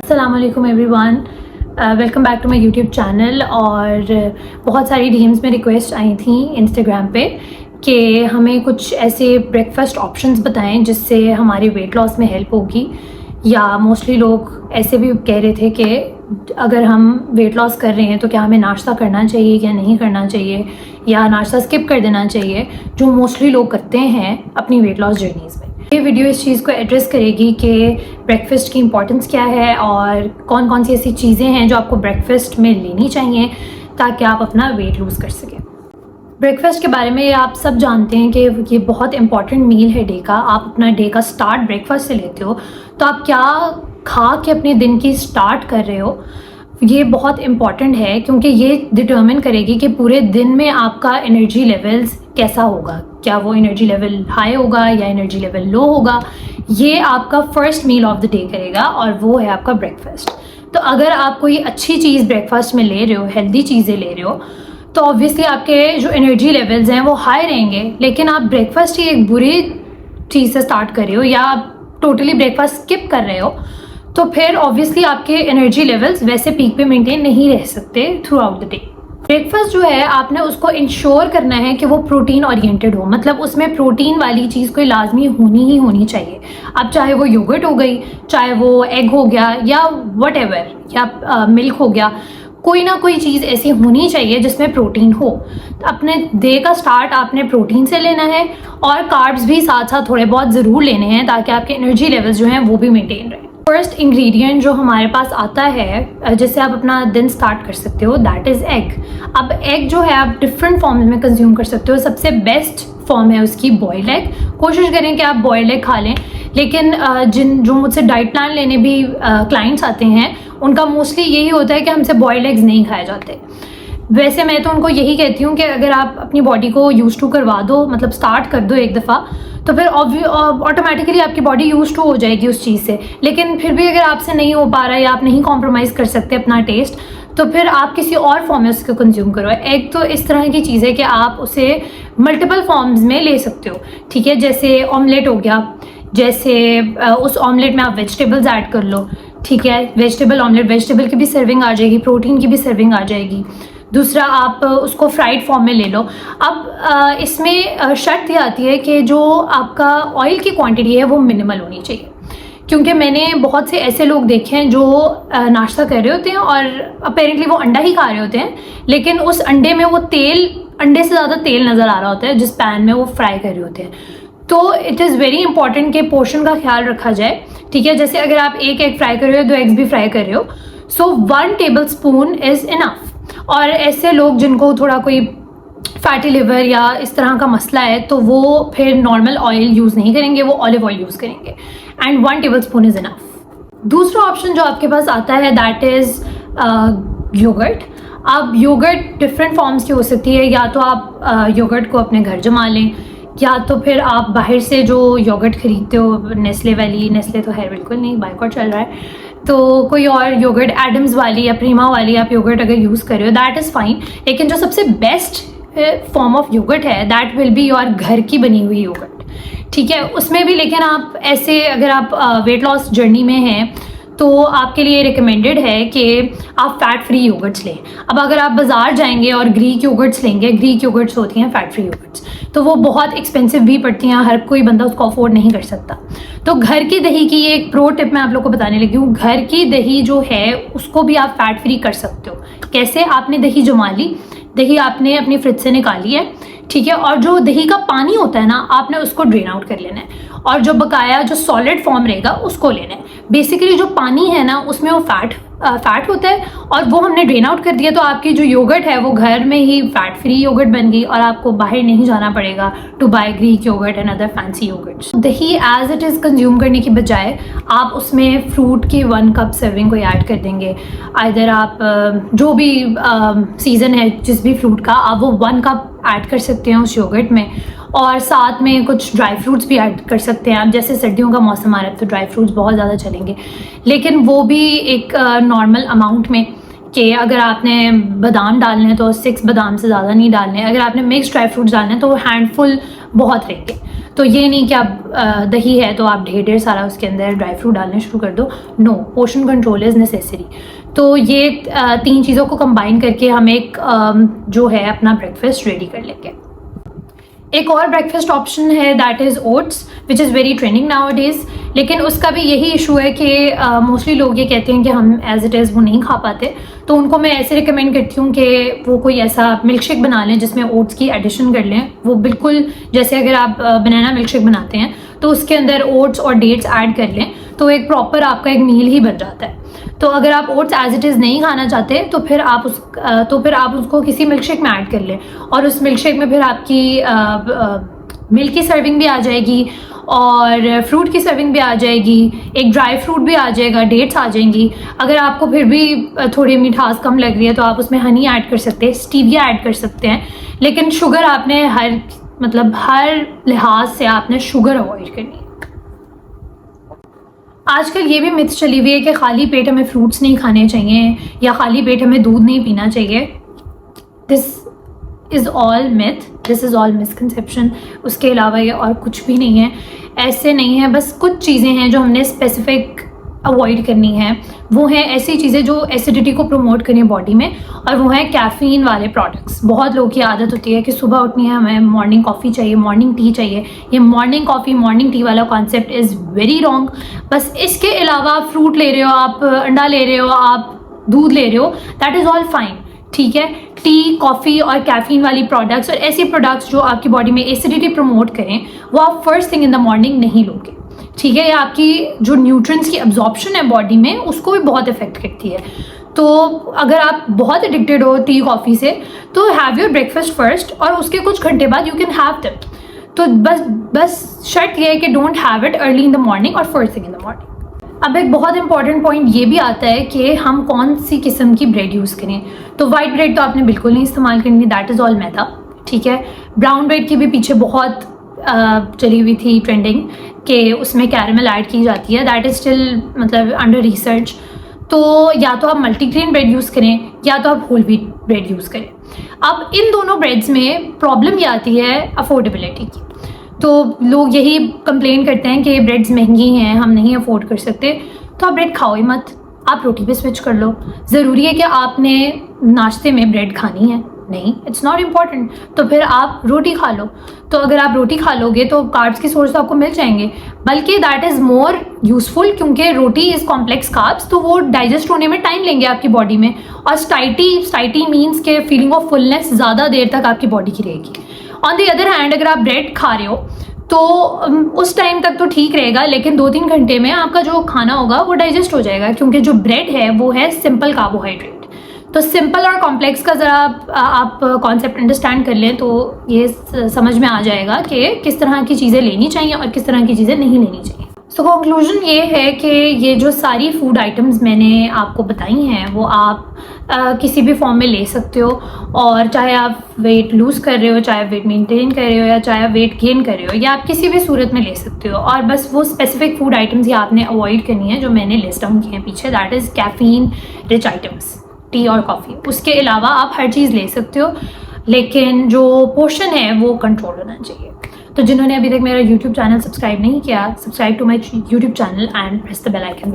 अस्सलाम वालेकुम everyone, welcome back to my YouTube channel. और बहुत सारी डीएम्स में रिक्वेस्ट आई थी इंस्टाग्राम पे कि हमें कुछ ऐसे ब्रेकफास्ट ऑप्शंस बताएं जिससे हमारे वेट लॉस में हेल्प होगी। या मोस्टली लोग ऐसे भी कह रहे थे कि अगर हम वेट लॉस कर रहे हैं तो क्या हमें नाश्ता करना चाहिए या नहीं करना चाहिए, या नाश्ता स्किप कर देना चाहिए, जो मोस्टली लोग करते हैं अपनी वेट लॉस जर्नीज़ में। ये वीडियो इस चीज़ को एड्रेस करेगी कि ब्रेकफास्ट की इंपॉर्टेंस क्या है और कौन कौन सी ऐसी चीज़ें हैं जो आपको ब्रेकफास्ट में लेनी चाहिए ताकि आप अपना वेट लूज़ कर सकें। ब्रेकफास्ट के बारे में आप सब जानते हैं कि ये बहुत इंपॉर्टेंट मील है डे का। आप अपना डे का स्टार्ट ब्रेकफास्ट से लेते हो, तो आप क्या खा के अपने दिन की स्टार्ट कर रहे हो, ये बहुत इम्पॉर्टेंट है क्योंकि ये डिटर्मिन करेगी कि पूरे दिन में आपका एनर्जी लेवल्स कैसा होगा। क्या वो एनर्जी लेवल हाई होगा या एनर्जी लेवल लो होगा, ये आपका first meal of the day करेगा, और वो है आपका ब्रेकफास्ट। तो अगर आप कोई अच्छी चीज़ ब्रेकफास्ट में ले रहे हो, हेल्दी चीज़ें ले रहे हो, तो ऑब्वियसली आपके जो एनर्जी लेवल्स हैं वो हाई रहेंगे। लेकिन आप ब्रेकफास्ट ही एक बुरी चीज़ से स्टार्ट कर रहे हो या आप टोटली ब्रेकफास्ट स्किप कर रहे हो, तो फिर ऑब्वियसली आपके एनर्जी लेवल्स वैसे पीक पे मेंटेन नहीं रह सकते through out the day. Breakfast जो है आपने उसको इंश्योर करना है कि वो प्रोटीन ओरिएंटेड हो, मतलब उसमें प्रोटीन वाली चीज़ कोई लाजमी ही होनी चाहिए। अब चाहे वो योगर्ट हो गई, चाहे वो एग हो गया, या व्हाटएवर, या मिल्क हो गया, कोई ना कोई चीज़ ऐसी होनी चाहिए जिसमें प्रोटीन हो। तो अपने डे का स्टार्ट आपने प्रोटीन से लेना है, और कार्ब्स भी साथ साथ थोड़े बहुत ज़रूर लेने हैं ताकि आपके एनर्जी लेवल्स जो हैं वो भी मेंटेन रहे। फर्स्ट इंग्रेडिएंट जो हमारे पास आता है जिससे आप अपना दिन स्टार्ट कर सकते हो, दैट इज़ एग। अब एग जो है आप डिफरेंट फॉर्म्स में कंज्यूम कर सकते हो। सबसे बेस्ट फॉर्म है उसकी बॉयल्ड एग। कोशिश करें कि आप बॉयल्ड एग खा लें, लेकिन जो मुझसे डाइट प्लान लेने भी क्लाइंट्स आते हैं उनका मोस्टली यही होता है कि हमसे बॉयल्ड एग्स नहीं खाए जाते। वैसे मैं तो उनको यही कहती हूँ कि अगर आप अपनी बॉडी को यूज टू करवा दो, मतलब स्टार्ट कर दो एक दफ़ा, तो फिर ऑटोमेटिकली आपकी बॉडी यूज टू हो जाएगी उस चीज़ से। लेकिन फिर भी अगर आपसे नहीं हो पा रहा है या आप नहीं कॉम्प्रोमाइज़ कर सकते अपना टेस्ट, तो फिर आप किसी और फॉर्म में उसको कंज्यूम करो। एग तो इस तरह की चीज़ है कि आप उसे मल्टीपल फॉर्म्स में ले सकते हो, ठीक है। जैसे ऑमलेट हो गया, जैसे उस ऑमलेट में आप वेजिटेबल्स ऐड कर लो, ठीक है। वेजिटेबल ऑमलेट, वेजिटेबल की भी सर्विंग आ जाएगी, प्रोटीन की भी सर्विंग आ जाएगी। दूसरा, आप उसको फ्राइड फॉर्म में ले लो। अब इसमें शर्त यह आती है कि जो आपका ऑयल की क्वांटिटी है वो मिनिमल होनी चाहिए, क्योंकि मैंने बहुत से ऐसे लोग देखे हैं जो नाश्ता कर रहे होते हैं और अपेरेंटली वो अंडा ही खा रहे होते हैं, लेकिन उस अंडे में वो अंडे से ज़्यादा तेल नज़र आ रहा होता है जिस पैन में वो फ्राई कर रहे होते हैं। तो इट इज़ वेरी इंपॉर्टेंट कि पोर्शन का ख्याल रखा जाए, ठीक है। जैसे अगर आप एक एग फ्राई कर रहे हो, 2 एग्स भी फ्राई कर रहे हो, सो 1 टेबलस्पून इज़ इनफ। और ऐसे लोग जिनको थोड़ा कोई फैटी लिवर या इस तरह का मसला है, तो वो फिर नॉर्मल ऑयल यूज़ नहीं करेंगे, वो ऑलिव ऑयल यूज़ करेंगे, एंड 1 टेबलस्पून इज़ इनफ। दूसरा ऑप्शन जो आपके पास आता है दैट इज़ योगर्ट। अब योगर्ट डिफरेंट फॉर्म्स की हो सकती है, या तो आप योगर्ट को अपने घर जमा लें, या तो फिर आप बाहर से जो योगर्ट ख़रीदते हो, नेस्ले वाली, नेस्ले तो है बिल्कुल नहीं, बायकॉट चल रहा है, तो कोई और योगर्ट, एडम्स वाली या प्रीमा वाली आप योगर्ट अगर यूज़ कर रहे हो, दैट इज़ फाइन। लेकिन जो सबसे बेस्ट फॉर्म ऑफ योगर्ट है दैट विल बी योर घर की बनी हुई योगर्ट, ठीक है। उसमें भी लेकिन आप ऐसे, अगर आप वेट लॉस जर्नी में हैं तो आपके लिए रिकमेंडेड है कि आप फैट फ्री योगर्ट्स लें। अब अगर आप बाज़ार जाएंगे और ग्रीक योगर्ट्स लेंगे, ग्रीक योगर्ट्स होती हैं फैट फ्री योगर्ट्स, तो वो बहुत एक्सपेंसिव भी पड़ती हैं, हर कोई बंदा उसको अफोर्ड नहीं कर सकता। तो घर की दही की एक प्रो टिप मैं आप लोग को बताने लगी हूँ। घर की दही जो है उसको भी आप फैट फ्री कर सकते हो। कैसे? आपने दही जमा ली, दही आपने अपनी फ्रिज से निकाली है, ठीक है, और जो दही का पानी होता है ना, आपने उसको ड्रेन आउट कर लेना है, और जो बकाया जो सॉलिड फॉर्म रहेगा उसको लेना है। बेसिकली जो पानी है ना उसमें वो फैट होता है, और वो हमने ड्रेन आउट कर दिया, तो आपकी जो योगर्ट है वो घर में ही फैट फ्री योगर्ट बन गई, और आपको बाहर नहीं जाना पड़ेगा to buy Greek yogurt and other fancy yogurts. दही एज इट इज़ कंज्यूम करने की बजाय आप उसमें फ्रूट की 1 कप सर्विंग को ऐड कर देंगे। आइदर आप जो भी सीज़न है जिस भी फ्रूट का, आप वो 1 कप ऐड कर सकते हैं उस योगर्ट में, और साथ में कुछ ड्राई फ्रूट्स भी ऐड कर सकते हैं आप। जैसे सर्दियों का मौसम आ रहा है तो ड्राई फ्रूट्स बहुत ज़्यादा चलेंगे, लेकिन वो भी एक नॉर्मल अमाउंट में, कि अगर आपने बादाम डालने हैं तो 6 बादाम से ज़्यादा नहीं डालने हैं, अगर आपने मिक्स ड्राई फ्रूट्स डालने हैं तो हैंडफुल बहुत रहेंगे। तो ये नहीं कि आप दही है तो आप ढेर सारा उसके अंदर ड्राई फ्रूट डालने शुरू कर दो। No, portion control is necessary. तो ये 3 चीज़ों को कंबाइन करके हम एक जो है अपना ब्रेकफास्ट रेडी कर लेंगे। एक और ब्रेकफास्ट ऑप्शन है that is oats, which is very trending now days. लेकिन उसका भी यही इशू है कि मोस्टली लोग ये कहते हैं कि हम एज इट इज़ वो नहीं खा पाते। तो उनको मैं ऐसे रिकमेंड करती हूँ कि वो कोई ऐसा मिल्क शेक बना लें जिसमें ओट्स की एडिशन कर लें। वो बिल्कुल जैसे अगर आप बनाना मिल्क शेक बनाते हैं तो उसके अंदर ओट्स और डेट्स ऐड कर लें तो एक प्रॉपर आपका एक मील ही बन जाता है। तो अगर आप ओट्स एज इट इज़ नहीं खाना चाहते तो फिर आप उसको किसी मिल्क शेक में ऐड कर लें, और उस मिल्क शेक में फिर आपकी मिल्क की सर्विंग भी आ जाएगी और फ्रूट की सर्विंग भी आ जाएगी, एक ड्राई फ्रूट भी आ जाएगा, डेट्स आ जाएंगी। अगर आपको फिर भी थोड़ी मिठास कम लग रही है तो आप उसमें हनी ऐड कर सकते हैं, स्टीविया ऐड कर सकते हैं। लेकिन शुगर आपने हर लिहाज से आपने शुगर अवॉइड करनी है। आजकल ये भी मिथ चली हुई है कि खाली पेट हमें फ्रूट्स नहीं खाने चाहिए या खाली पेट हमें दूध नहीं पीना चाहिए। This is all myth, this is all misconception. उसके अलावा ये और कुछ भी नहीं है, ऐसे नहीं है। बस कुछ चीज़ें हैं जो हमने स्पेसिफिक अवॉइड करनी है। वो हैं ऐसी चीज़ें जो एसिडिटी को प्रमोट करें बॉडी में, और वो हैं कैफ़ीन वाले प्रोडक्ट्स। बहुत लोगों की आदत होती है कि सुबह उठनी है हमें मॉर्निंग कॉफ़ी चाहिए, मॉर्निंग टी चाहिए। ये मॉर्निंग कॉफ़ी मॉर्निंग टी वाला कॉन्सेप्ट इज़ वेरी रॉन्ग। बस इसके अलावा आप फ्रूट ले रहे हो, आप अंडा ले रहे हो, आप दूध ले रहे हो, दैट इज़ ऑल फाइन, ठीक है। टी, कॉफ़ी और कैफ़ीन वाली प्रोडक्ट्स और ऐसे प्रोडक्ट्स जो आपकी बॉडी में एसिडिटी प्रमोट करें वो आप first thing in the morning नहीं लोगे, ठीक है। या आपकी जो न्यूट्रिएंट्स की अब्जॉर्प्शन है बॉडी में उसको भी बहुत इफेक्ट करती है। तो अगर आप बहुत एडिक्टेड हो टी कॉफ़ी से तो हैव योर ब्रेकफास्ट फर्स्ट और उसके कुछ घंटे बाद यू कैन हैव दैट। तो बस शर्त ये है कि don't have it early in the morning और first thing in the morning. अब एक बहुत इंपॉर्टेंट पॉइंट ये भी आता है कि हम कौन सी किस्म की ब्रेड यूज़ करें। तो वाइट ब्रेड तो आपने बिल्कुल नहीं इस्तेमाल करनी, दैट इज़ ऑल मैदा, ठीक है। ब्राउन ब्रेड की भी पीछे बहुत चली हुई थी ट्रेंडिंग कि उसमें कैरेमल ऐड की जाती है, दैट इज़ स्टिल मतलब अंडर रिसर्च। तो या तो आप मल्टीग्रेन ब्रेड यूज़ करें या तो आप होल व्हीट ब्रेड यूज़ करें। अब इन दोनों ब्रेड्स में प्रॉब्लम ये आती है अफोर्डेबिलिटी की। तो लोग यही कंप्लेन करते हैं कि ब्रेड्स महंगी हैं, हम नहीं अफोर्ड कर सकते। तो आप ब्रेड खाओ ही मत, आप रोटी पे स्विच कर लो। ज़रूरी है कि आपने नाश्ते में ब्रेड खानी है? नहीं, इट्स नॉट इम्पॉर्टेंट। तो फिर आप रोटी खा लो। तो अगर आप रोटी खा लोगे तो कार्ब्स के सोर्स आपको मिल जाएंगे, बल्कि दैट इज़ मोर यूज़फुल, क्योंकि रोटी इज़ कॉम्प्लेक्स कार्ब्स, तो वो डाइजेस्ट होने में टाइम लेंगे आपकी बॉडी में। और स्टाइटी मीन्स के फीलिंग ऑफ फुलनेस ज़्यादा देर तक आपकी बॉडी की रहेगी। ऑन द अदर हैंड अगर आप ब्रेड खा रहे हो तो उस टाइम तक तो ठीक रहेगा, लेकिन 2-3 घंटे में आपका जो खाना होगा वो डाइजेस्ट हो जाएगा, क्योंकि जो ब्रेड है वो है सिंपल कार्बोहाइड्रेट। तो सिंपल और कॉम्प्लेक्स का ज़रा आप कॉन्सेप्ट अंडरस्टैंड कर लें तो ये समझ में आ जाएगा कि किस तरह की चीज़ें लेनी चाहिए और किस तरह की चीज़ें नहीं लेनी चाहिए। सो कंक्लूजन ये है कि ये जो सारी फूड आइटम्स मैंने आपको बताई हैं वो आप किसी भी फॉर्म में ले सकते हो, और चाहे आप वेट लूज़ कर रहे हो, चाहे वेट मेंटेन कर रहे हो, या चाहे आप वेट गेन कर रहे हो, या आप किसी भी सूरत में ले सकते हो। और बस वो स्पेसिफिक फूड आइटम्स ही आपने अवॉइड करनी है जो मैंने लिस्ट डाउन किए हैं पीछे, that is caffeine rich items, T और कॉफ़ी। उसके अलावा आप हर चीज़ ले सकते हो, लेकिन जो पोर्शन है वो कंट्रोल होना चाहिए। तो जिन्होंने अभी तक मेरा यूट्यूब चैनल सब्सक्राइब नहीं किया, subscribe to my YouTube channel and press the bell icon.